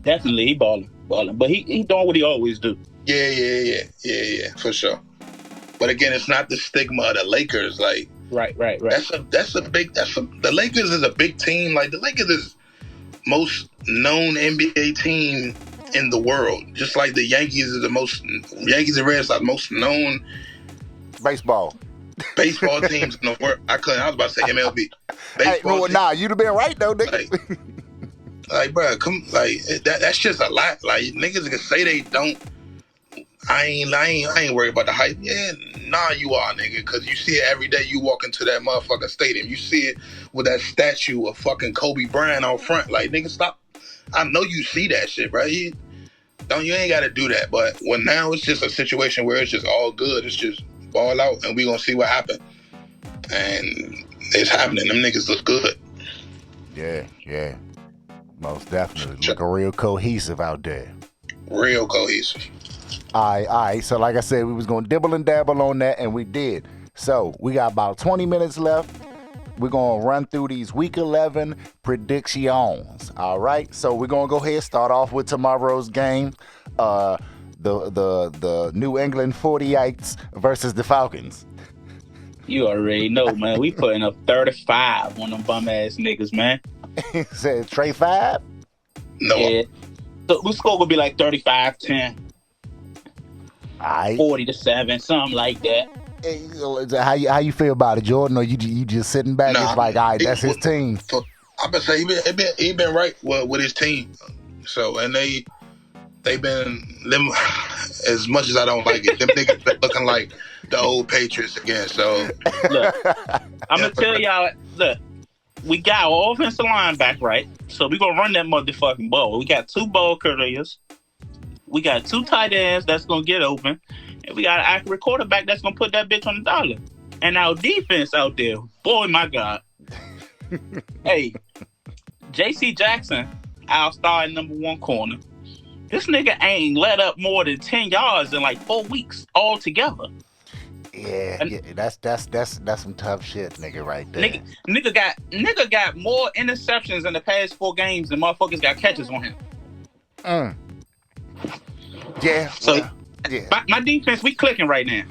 Definitely, he balling, but he doing what he always do. Yeah, for sure. But again, it's not the stigma of the Lakers. Like, right. The Lakers is a big team. Like, the Lakers is most known NBA team in the world, just like the Yankees and Red Sox most known baseball teams in the world. I was about to say MLB. You'd have been right though, nigga. Like, bro, that's just a lot. Like, niggas can say they don't. I ain't worried about the hype. Yeah, nah, you are, nigga, because you see it every day. You walk into that motherfucking stadium, you see it with that statue of fucking Kobe Bryant out front. Like, nigga, stop. I know you see that shit, bro. You ain't got to do that. But now it's just a situation where it's just all good. It's just ball out, and we gonna see what happens. And it's happening. Them niggas look good. Yeah. Most definitely. Looking real cohesive out there. Real cohesive. All right. So like I said, we was going to dibble and dabble on that, and we did. So we got about 20 minutes left. We're going to run through these Week 11 predictions. All right. So we're going to go ahead and start off with tomorrow's game. The New England 48s versus the Falcons. You already know, man. We putting up 35 on them bum-ass niggas, man. Said Trey 5? No. Yeah. So the score would be like 35-10. Right. 40-7, something like that. Hey, how you feel about it, Jordan? Or you just sitting back? Nah, it's like, all right, that's his team. I'm gonna say he been right with his team. So, and they they've been them. As much as I don't like it, them niggas been looking like the old Patriots again. So Look, I'm gonna tell y'all. Look, we got our offensive line back, right? So we gonna run that motherfucking ball. We got 2 ball carriers. We got 2 tight ends that's gonna get open, and we got an accurate quarterback that's gonna put that bitch on the dollar. And our defense out there, boy, my God. Hey, J.C. Jackson, our starting number 1 corner. This nigga ain't let up more than 10 yards in like 4 weeks altogether. Yeah, that's some tough shit, nigga, right there. Nigga got more interceptions in the past 4 games than motherfuckers got catches on him. Yeah. So yeah. My defense, we clicking right now.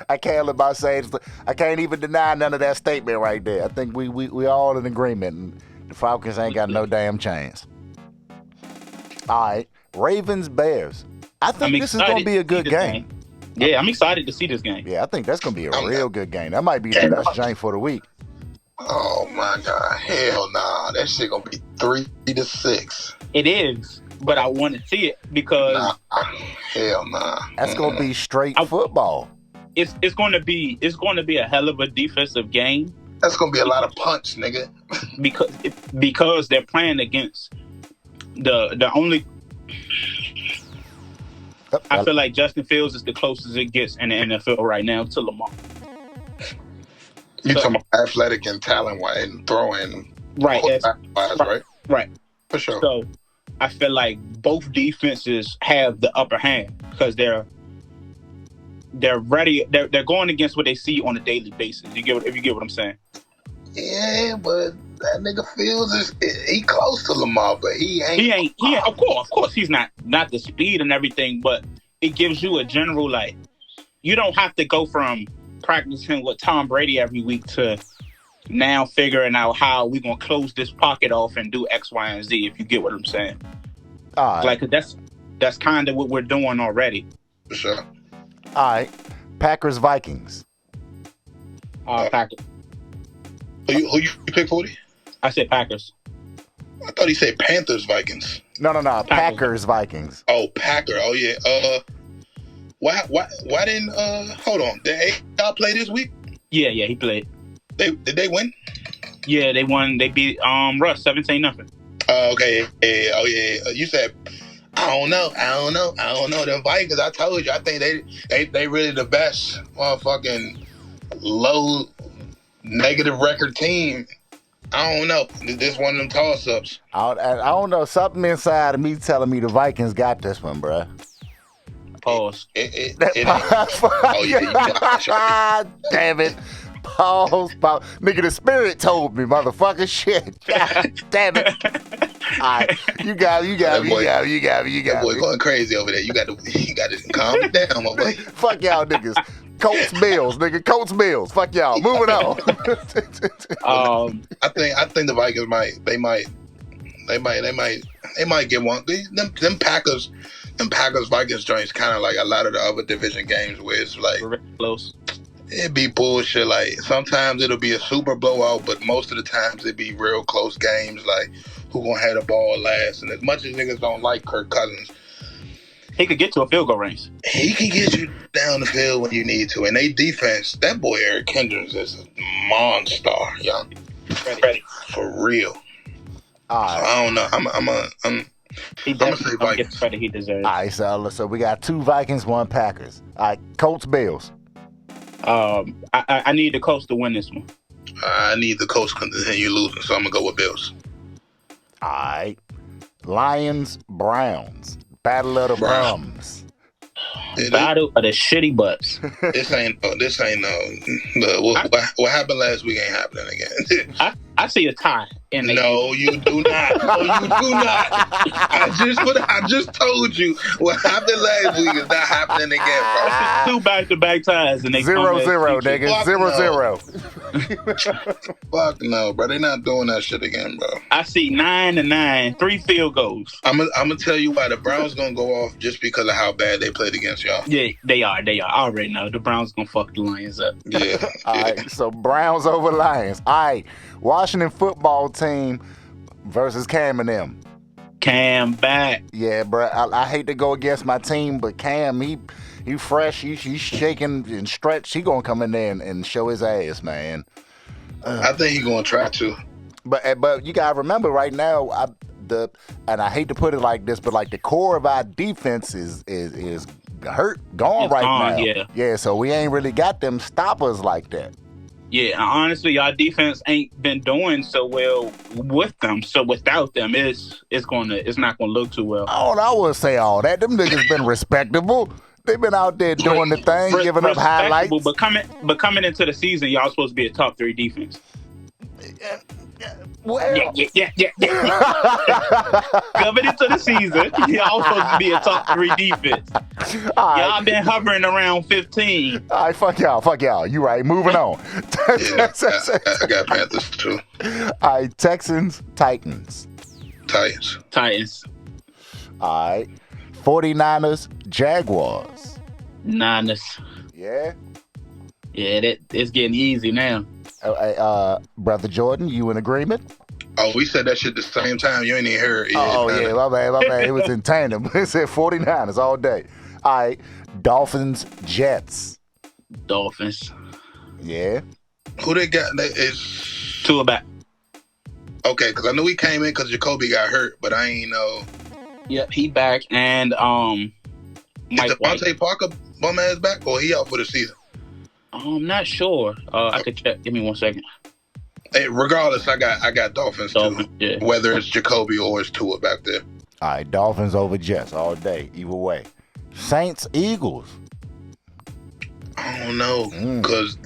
I can't even deny none of that statement right there. I think we all in agreement, and the Falcons ain't got no damn chance. All right, Ravens Bears. I think this is gonna be a good game. Yeah, I'm excited to see this game. Yeah, I think that's gonna be a real good game. That might be the best game for the week. Oh my God, hell nah, that shit gonna be 3-6. It is, but I want to see it because hell nah. That's gonna be straight football. It's going to be a hell of a defensive game. That's gonna be a lot of punch, nigga. because they're playing against the only. I feel like Justin Fields is the closest it gets in the NFL right now to Lamar. You talking about athletic and talent and throwing, right? Right. For sure. So I feel like both defenses have the upper hand because they're ready. They're going against what they see on a daily basis. If you get what I'm saying. Yeah, but that nigga Fields he close to Lamar, but he ain't. Of course, he's not the speed and everything, but it gives you a general like. You don't have to go from practicing with Tom Brady every week to now figuring out how we gonna close this pocket off and do X, Y, and Z. If you get what I'm saying. Like that's kind of what we're doing already. For sure. All right, Packers Vikings. Packers. Who you pick, 40? I said Packers. I thought he said Panthers Vikings. No. Packers Vikings. Oh, Packer. Oh yeah. Why didn't hold on? Did y'all play this week? Yeah, he played. Did they win? Yeah, they won. They beat Russ 17-0. Okay. Oh yeah. You said I don't know. The Vikings. I told you. I think they really the best motherfucking low negative record team. I don't know. This one of them toss-ups. I don't know. Something inside of me telling me the Vikings got this one, bruh. Pause. Oh yeah. Damn it. Pause. Nigga, the spirit told me, motherfucker. Shit. God damn it. All right. You got me. That boy going crazy over there. You got to calm down, my boy. Fuck y'all niggas. Colts Bills, nigga. Colts Bills. Fuck y'all. Moving on. I think the Vikings might get one. Them Packers Vikings joints kind of like a lot of the other division games where it's like close. It'd be bullshit. Like sometimes it'll be a super blowout, but most of the times it'd be real close games. Like who gonna have the ball last? And as much as niggas don't like Kirk Cousins, he could get to a field goal range. He can get you down the field when you need to. And they defense, that boy Eric Kendricks is a monster, young. Ready. For real. So I don't know. I'm gonna say Vikings. Get the credit he deserves. All right, so we got 2 Vikings, 1 Packers. All right, Colts Bills. I need the Colts to win this one. I need the Colts to continue losing, so I'm gonna go with Bills. All right, Lions Browns. Battle of the Bums. Battle of the shitty butts. This ain't what happened last week ain't happening again. I see a tie. No, you do not. I just told you what happened last week is not happening again, bro. That's 2 back-to-back ties and they 0-0, nigga. 0-0. Fuck no, bro. They not doing that shit again, bro. I see 9-9, 3 field goals. I'm gonna tell you why the Browns gonna go off just because of how bad they played against y'all. Yeah, they are. I already know the Browns gonna fuck the Lions up. Yeah. All right, so Browns over Lions. All right, Washington football team versus Cam and them. Cam back. Yeah, bro. I hate to go against my team, but Cam, he fresh. He's shaking and stretched. He gonna come in there and show his ass, man. I think he's gonna try to. But you gotta remember right now, and I hate to put it like this, but like the core of our defense is hurt, gone It's right gone, now. Yeah. So we ain't really got them stoppers like that. Yeah, honestly, our defense ain't been doing so well with them. So without them, it's not gonna look too well. I wouldn't say all that. Them niggas been respectable. They've been out there doing the thing, giving up highlights. But coming into the season, y'all supposed to be a top 3 defense. Well, Yeah. Coming into the season, y'all supposed to be a top 3 defense. Y'all been hovering around 15. All right, fuck y'all. You right. Moving on. Yeah, I got Panthers too. All right, Texans, Titans. Titans. All right, 49ers, Jaguars. Niners. Yeah. Yeah, it's getting easy now. Brother Jordan, you in agreement? Oh, we said that shit at the same time. You ain't even heard it. Yeah, my bad. It was in tandem. It said 49ers all day. All right, Dolphins, Jets. Dolphins. Yeah. Who they got? It's Tua back. Okay, because I knew he came in because Jacoby got hurt, but I ain't know. Yep, he back, and Is Devontae Parker bum ass back, or he out for the season? I'm not sure. I could check. Give me 1 second. Hey, regardless, I got Dolphins too. Yeah. Whether it's Jacoby or it's Tua back there. All right, Dolphins over Jets all day, either way. Saints, Eagles. I don't know, because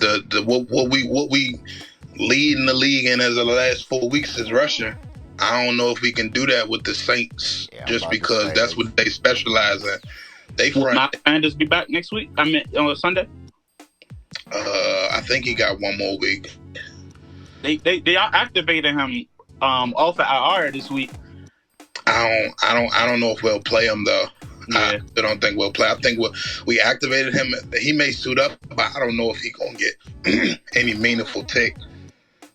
what we lead in the league in as of the last 4 weeks is rushing. I don't know if we can do that with the Saints, just because that's what they specialize in. They Will front. Miles Sanders be back next week? I mean, on Sunday. I think he got one more week. They are activating him off of IR this week. I don't know if we'll play him though. Yeah. I don't think we'll play. I think we activated him. He may suit up, but I don't know if he gonna get any meaningful take.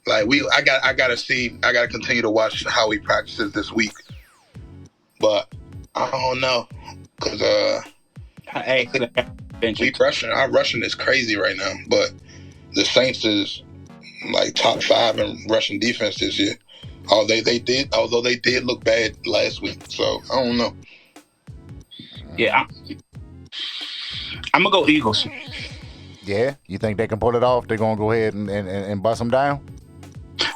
Like I gotta continue to watch how he practices this week. But I don't know, cause our rushing is crazy right now. But the Saints is like top 5 in rushing defense this year. Although they did look bad last week, so I don't know. Yeah, I'm gonna go Eagles. Yeah, you think they can pull it off? They're gonna go ahead and bust them down.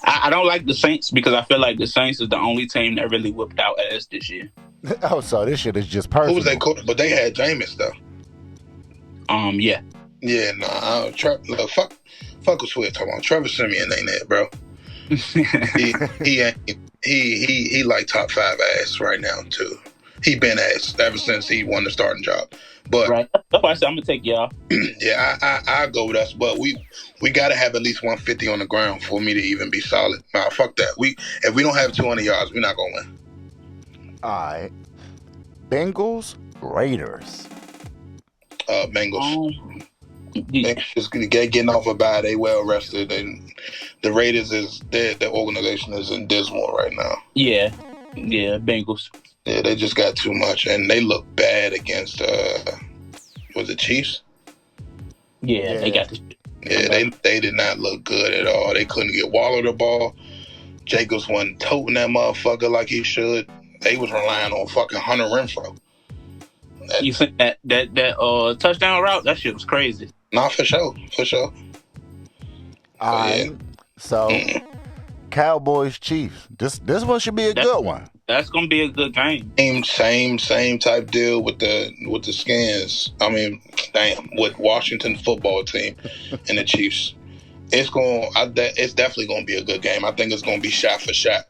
I don't like the Saints because I feel like the Saints is the only team that really whipped out ass this year. Oh, so this shit is just personal. Who was they coach? But they had Jameis though. Yeah. Yeah, no. Fuck with Swift. Talking about Trevor Siemian ain't that, bro. he like top 5 ass right now too. He been ass ever since he won the starting job. But right, that's why I said I'm gonna take y'all. Yeah, I go with us, but we gotta have at least 150 on the ground for me to even be solid. Nah, fuck that. If we don't have 200 yards, we're not gonna win. All right, Bengals, Raiders. Bengals. Just getting off a bye. They well rested, and the Raiders their organization is in dismal right now. Yeah, Bengals. Yeah, they just got too much, and they look bad against was it Chiefs? Yeah, they got this. Yeah, they did not look good at all. They couldn't get Waller the ball. Jacobs wasn't toting that motherfucker like he should. They was relying on fucking Hunter Renfro. You think that touchdown route? That shit was crazy. Nah, for sure. All right. So, Cowboys, Chiefs. This one should be a good one. That's gonna be a good game. Same type deal with the Skins. I mean, with Washington football team and the Chiefs. It's definitely gonna be a good game. I think it's gonna be shot for shot,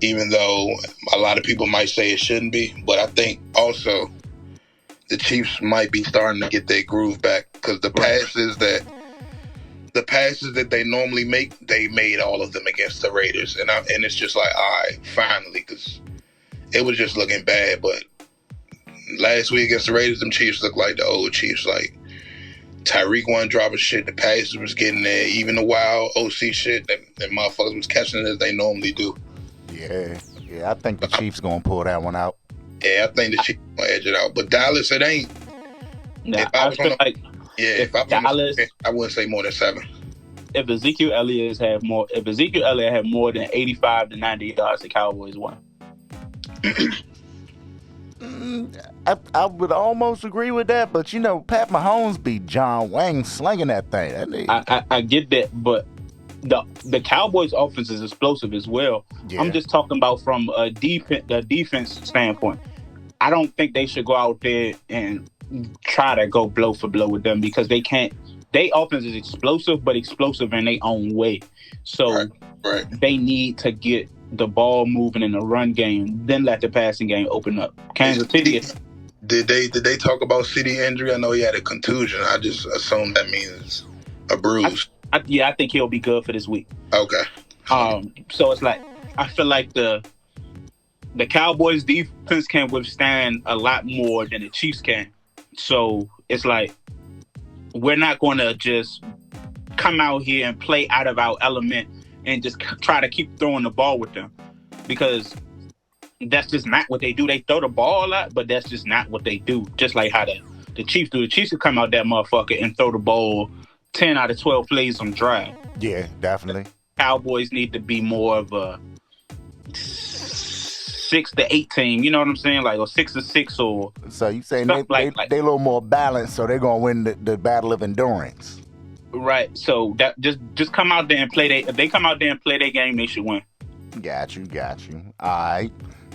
even though a lot of people might say it shouldn't be. But I think also the Chiefs might be starting to get their groove back because the passes that they normally make, they made all of them against the Raiders, and it's just like, all right, finally, because it was just looking bad. But last week against the Raiders, them Chiefs looked like the old Chiefs. Like Tyreek wasn't dropping shit, the passes was getting there, even the wild OC shit that motherfuckers was catching it as they normally do. Yeah. Yeah, I think the Chiefs gonna pull that one out. Yeah, I think the Chiefs gonna edge it out. But Dallas, it ain't. Nah, I feel like if I was Dallas, I wouldn't say more than 7. if Ezekiel Elliott had more than 85 to 90 yards, the Cowboys won. I would almost agree with that, but Pat Mahomes beat John Wayne slinging that thing. I get that, but the Cowboys' offense is explosive as well. Yeah. I'm just talking about from a defense standpoint. I don't think they should go out there and try to go blow for blow with them because they can't. Their offense is explosive, but explosive in their own way. So they need to get the ball moving in the run game, then let the passing game open up. Kansas City. Did they talk about CD injury? I know he had a contusion. I just assume that means a bruise. I think he'll be good for this week. Okay. So it's like I feel like the Cowboys defense can withstand a lot more than the Chiefs can. So it's like we're not going to just come out here and play out of our element and just try to keep throwing the ball with them because that's just not what they do. They throw the ball a lot, but that's just not what they do. Just like how the Chiefs do. The Chiefs will come out that motherfucker and throw the ball 10 out of 12 plays on drive. Yeah, definitely. Cowboys need to be more of a 6 to 8 team. You know what I'm saying? Like, or 6 to 6 or. So you saying they a little more balanced, so they're gonna win the battle of endurance. Right. So that just come out there and play. If they come out there and play their game, they should win. Got you. All right.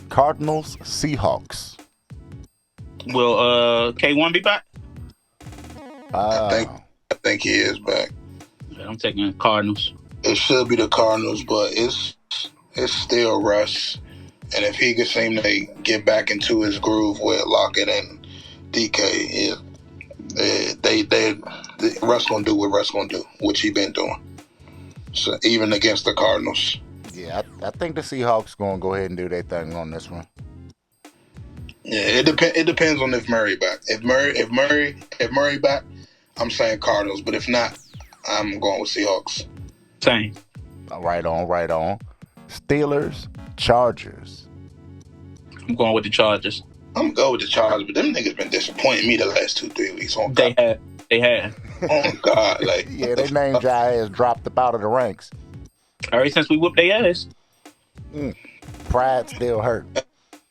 Cardinals, Seahawks. Will K1 be back? I think he is back. Yeah, I'm taking Cardinals. It should be the Cardinals, but it's still Russ. And if he could seem to get back into his groove with Lockett and DK, Russ gonna do what Russ gonna do, which he been doing. So even against the Cardinals. Yeah, I think the Seahawks gonna go ahead and do their thing on this one. Yeah, it depends on if Murray back. If Murray back, I'm saying Cardinals. But if not, I'm going with Seahawks. Same. Right on. Steelers, Chargers. I'm going with the Chargers. I'm going with the Chargers, but them niggas been disappointing me the last 2-3 weeks. They have. Oh God, like yeah, their name has dropped up out of the ranks. Ever since we whooped their ass. Pride still hurt.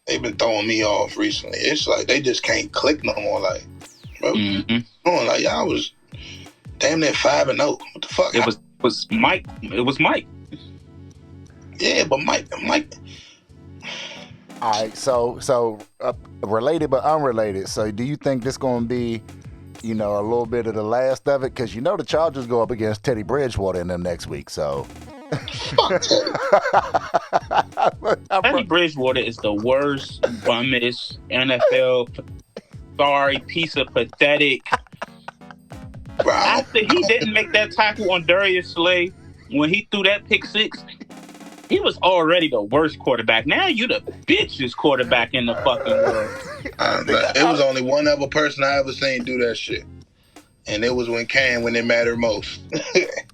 They've been throwing me off recently. It's like they just can't click no more. Like, bro, like y'all was damn near 5-0. What the fuck? It was Mike. It was Mike. Yeah, but Mike. All right, so related but unrelated. So, do you think this going to be, a little bit of the last of it? Because the Chargers go up against Teddy Bridgewater in them next week. So, Teddy Bridgewater is the worst, bummest NFL. Sorry, piece of pathetic. After he didn't make that tackle on Darius Slay, when he threw that pick six, he was already the worst quarterback. Now you the bitchest quarterback in the fucking world. It was only one other person I ever seen do that shit. And it was when it mattered most.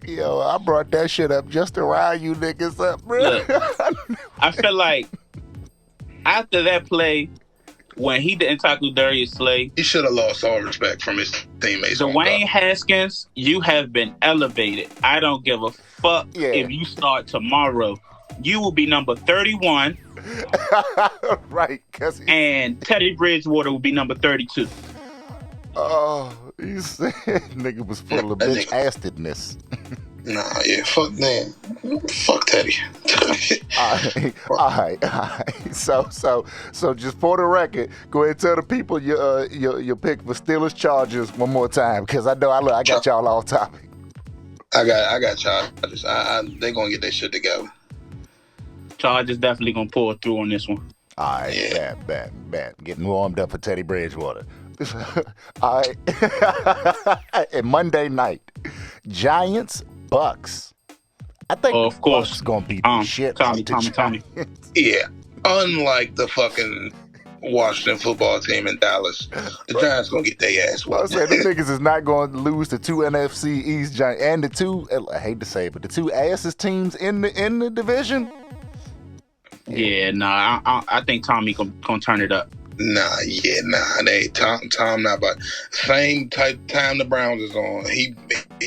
Yo, I brought that shit up just to rile you niggas up, bro. Look, I feel like after that play, when he didn't tackle Darius Slay, he should have lost all respect from his teammates. Dwayne Haskins, you have been elevated. I don't give a fuck if you start tomorrow. You will be number 31. Right. And Teddy Bridgewater will be number 32. Oh, you said nigga was full of bitch astedness. Nah, yeah, fuck man. Fuck Teddy. All right. So just for the record, go ahead and tell the people your pick for Steelers Chargers one more time, because I know I got y'all off topic. I got Chargers. They gonna get their shit together. Chargers definitely gonna pull through on this one. All right, bad. Getting warmed up for Teddy Bridgewater. All right. And Monday night, Giants, Bucks. I think of course Bucks gonna beat the shit out of the Giants. Yeah, unlike the fucking Washington football team in Dallas, the Giants gonna get their ass whooped. I said the niggas is not going to lose the two NFC East Giants and the two, I hate to say it, but the two asses teams in the division. Yeah, I think Tommy gonna turn it up. Nah. They Tom not about same type time the Browns is on. He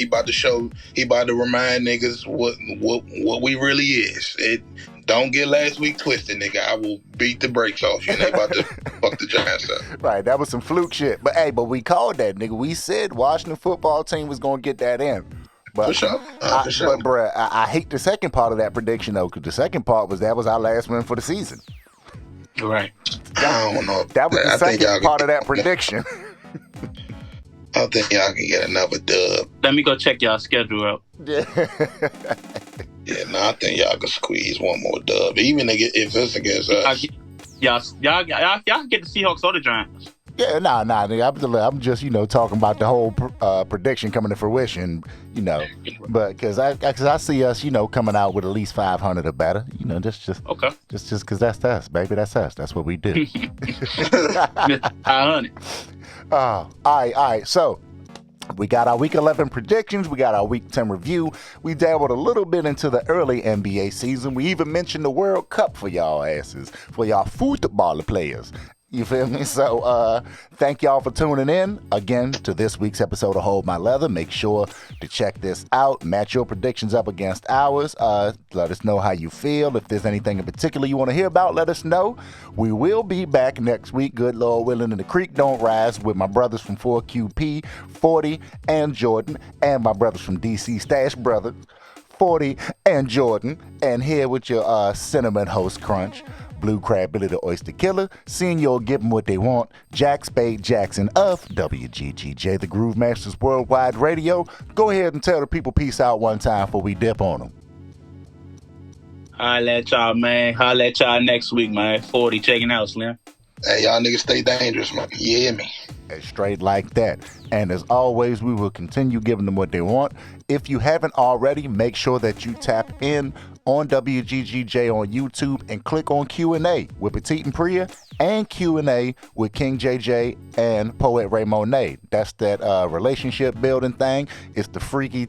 about to show. He about to remind niggas what we really is. It don't get last week twisted, nigga. I will beat the brakes off you. And they about to fuck the Giants up. Right, that was some fluke shit. But we called that, nigga. We said Washington football team was gonna get that in. But, For sure. For sure. But bruh, I hate the second part of that prediction though, because the second part was that was our last win for the season. Right. I don't know. That was the second part of that prediction. I think y'all can get another dub. Let me go check y'all schedule out. Yeah. I think y'all can squeeze one more dub, even if it's against us. Y'all get the Seahawks or the Giants. Yeah, nah, nigga. I'm just, talking about the whole prediction coming to fruition, But because I see us, coming out with at least 500 or better, Okay. Just because that's us, baby. That's us. That's what we do. 500. All right. So we got our Week 11 predictions. We got our Week 10 review. We dabbled a little bit into the early NBA season. We even mentioned the World Cup for y'all asses, for y'all football players. You feel me? So thank y'all for tuning in again to this week's episode of Hold My Leather. Make sure to check this out. Match your predictions up against ours. Let us know how you feel. If there's anything in particular you want to hear about, let us know. We will be back next week, good Lord willing, and the creek don't rise, with my brothers from 4QP, 40 and Jordan, and my brothers from DCStacheBros, 40 and Jordan, and here with your cinnamon host Crunch, Blue Crab Billy the Oyster Killer, Senior Givin what they want, Jack Spade Jackson of WGGJ, the Groove Masters Worldwide Radio. Go ahead and tell the people peace out one time before we dip on them. Holla at y'all, man. Holla at y'all next week, man. 40 checking out, Slim. Hey, y'all niggas stay dangerous, man. You hear me? Straight like that. And as always, we will continue giving them what they want. If you haven't already, make sure that you tap in on WGGJ on YouTube and click on Q&A with Petite and Priya, and Q&A with King JJ and Poet Ray Monet. That's that relationship building thing. It's the freaky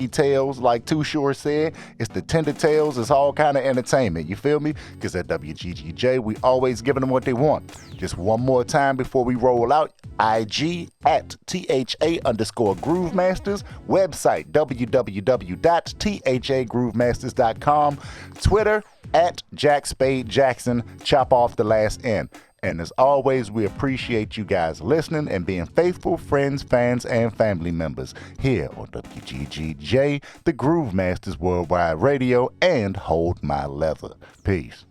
tales, like Too Short said. It's the tender tales. It's all kind of entertainment. You feel me? Because at WGGJ, we always giving them what they want. Just one more time before we roll out. IG at @THA_Groovemasters. Website www.THAGroovemasters.com. Twitter at Jack Spade Jackson. Chop off the last N. And as always, we appreciate you guys listening and being faithful friends, fans, and family members here on WGGJ, the Groove Masters Worldwide Radio, and Hold My Leather. Peace.